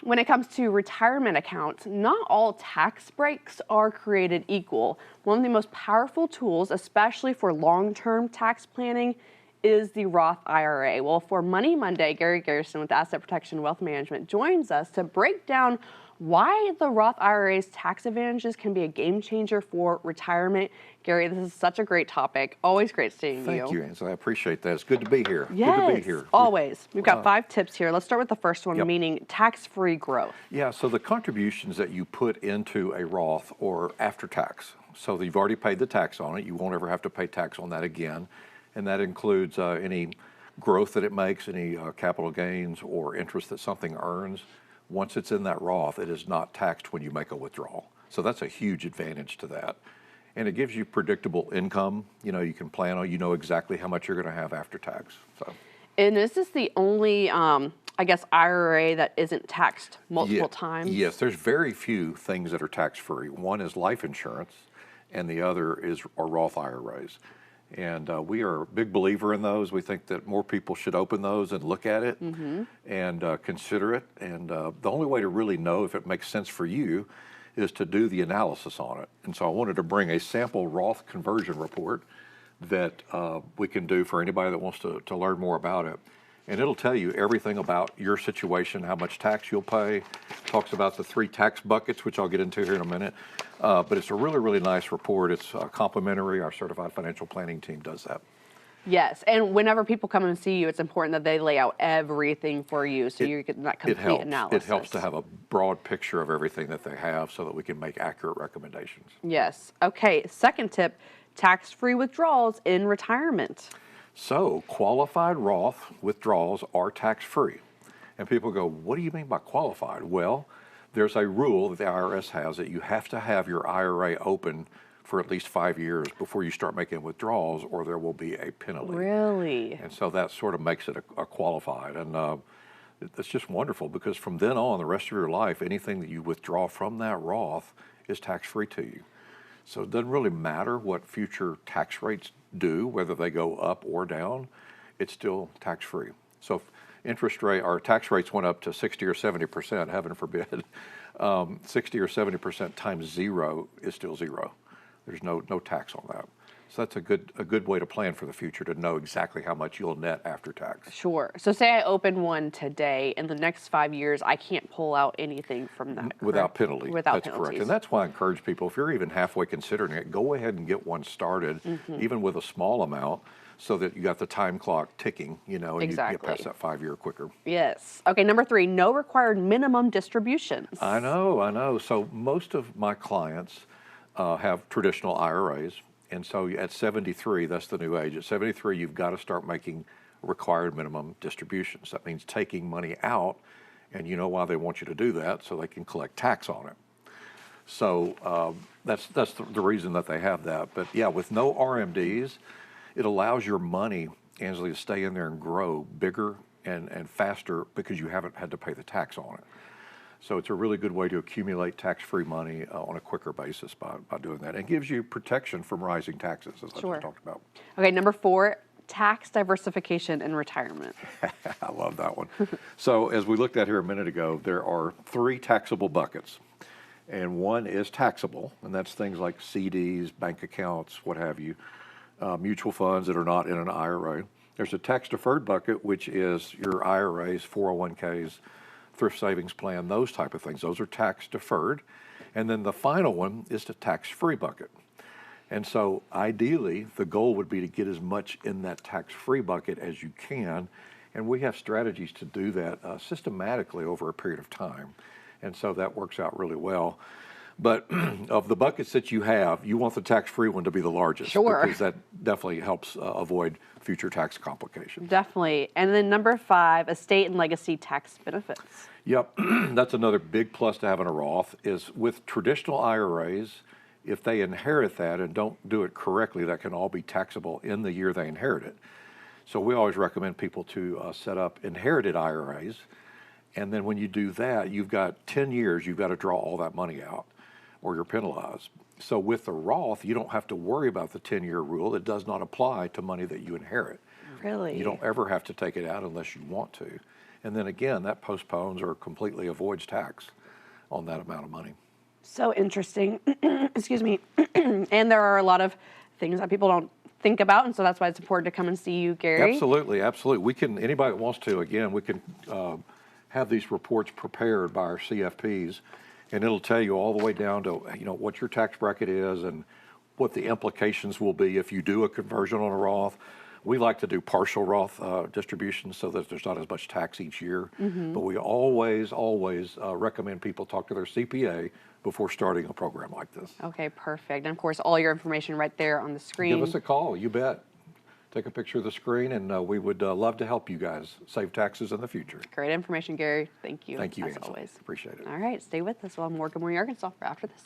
When it comes to retirement accounts, not all tax breaks are created equal. One of the most powerful tools, especially for long-term tax planning, is the Roth IRA. Well, for Money Monday, Gary Garrison with Asset Protection Wealth Management joins us to break down why the Roth IRA's tax advantages can be a game changer for retirement. Gary, this is such a great topic. Always great seeing you. Thank you, Ansel. I appreciate that. It's good to be here. Yes, good to be here. Always. We've got 5 tips here. Let's start with the first one, meaning tax-free growth. Yeah, so the contributions that you put into a Roth or after tax, so that you've already paid the tax on it, you won't ever have to pay tax on that again, and that includes any growth that it makes, any capital gains or interest that something earns. Once it's in that Roth, it is not taxed when you make a withdrawal. So that's a huge advantage to that. And it gives you predictable income. You know, you can plan on, you know exactly how much you're going to have after tax. So. And is this the only, I guess, IRA that isn't taxed multiple times? Yes, there's very few things that are tax-free. One is life insurance, and the other are Roth IRAs. And we are a big believer in those. We think that more people should open those and look at it and consider it. And the only way to really know if it makes sense for you is to do the analysis on it. And so I wanted to bring a sample Roth Conversion Report that we can do for anybody that wants to learn more about it. And it'll tell you everything about your situation, how much tax you'll pay. Talks about the 3 tax buckets, which I'll get into here in a minute. But it's a really, really nice report. It's complimentary. Our certified financial planning team does that. Yes, and whenever people come and see you, it's important that they lay out everything for you so you get that complete analysis. It helps to have a broad picture of everything that they have so that we can make accurate recommendations. Yes. Okay, second tip, tax-free withdrawals in retirement. So qualified Roth withdrawals are tax-free. And people go, what do you mean by qualified? Well, there's a rule that the IRS has that you have to have your IRA open for at least 5 years before you start making withdrawals, or there will be a penalty. Really? And so that sort of makes it a qualified. And it's just wonderful because from then on, the rest of your life, anything that you withdraw from that Roth is tax-free to you. So it doesn't really matter what future tax rates do, whether they go up or down, it's still tax-free. So if interest rate or tax rates went up to 60 or 70%, heaven forbid, 60 or 70% times 0 is still 0. There's no tax on that. So that's a good way to plan for the future, to know exactly how much you'll net after tax. Sure. So say I open one today, in the next 5 years, I can't pull out anything from that. Without penalty. Without That's penalties. correct. And that's why I encourage people, if you're even halfway considering it, go ahead and get one started, even with a small amount, so that you got the time clock ticking, you know, and you get past that 5 year quicker. Yes. Okay, number 3, no required minimum distributions. I know. So most of my clients have traditional IRAs. And so at 73, that's the new age. At 73, you've got to start making required minimum distributions. That means taking money out, and you know why they want you to do that, so they can collect tax on it. So that's the reason that they have that. But yeah, with no RMDs, it allows your money, Ansley, to stay in there and grow bigger and faster because you haven't had to pay the tax on it. So it's a really good way to accumulate tax-free money on a quicker basis by doing that. And gives you protection from rising taxes, as I just talked about. Okay, number 4, tax diversification in retirement. I love that one. So as we looked at here a minute ago, there are 3 taxable buckets. And one is taxable, and that's things like CDs, bank accounts, what have you, mutual funds that are not in an IRA. There's a tax-deferred bucket, which is your IRAs, 401ks, thrift savings plan, those type of things. Those are tax deferred. And then the final one is the tax-free bucket. And so ideally, the goal would be to get as much in that tax-free bucket as you can. And we have strategies to do that systematically over a period of time. And so that works out really well. But of the buckets that you have, you want the tax-free one to be the largest. Sure. Because that definitely helps avoid future tax complications. Definitely. And then number 5, estate and legacy tax benefits. Yep, that's another big plus to having a Roth is with traditional IRAs, if they inherit that and don't do it correctly, that can all be taxable in the year they inherit it. So we always recommend people to set up inherited IRAs. And then when you do that, you've got 10 years, you've got to draw all that money out or you're penalized. So with the Roth, you don't have to worry about the 10-year rule. It does not apply to money that you inherit. Really? You don't ever have to take it out unless you want to. And then again, that postpones or completely avoids tax on that amount of money. So interesting. Excuse me. And there are a lot of things that people don't think about, and so that's why it's important to come and see you, Gary. Absolutely, absolutely. We can, anybody that wants to, again, we can have these reports prepared by our CFPs, and it'll tell you all the way down to, what your tax bracket is and what the implications will be if you do a conversion on a Roth. We like to do partial Roth distributions so that there's not as much tax each year. But we always recommend people talk to their CPA before starting a program like this. Okay, perfect. And of course, all your information right there on the screen. Give us a call, you bet. Take a picture of the screen, and we would love to help you guys save taxes in the future. Great information, Gary. Thank you. Thank you, as Ansel. always. Appreciate it. All right, stay with us. We'll have more Good Morning Arkansas for after this.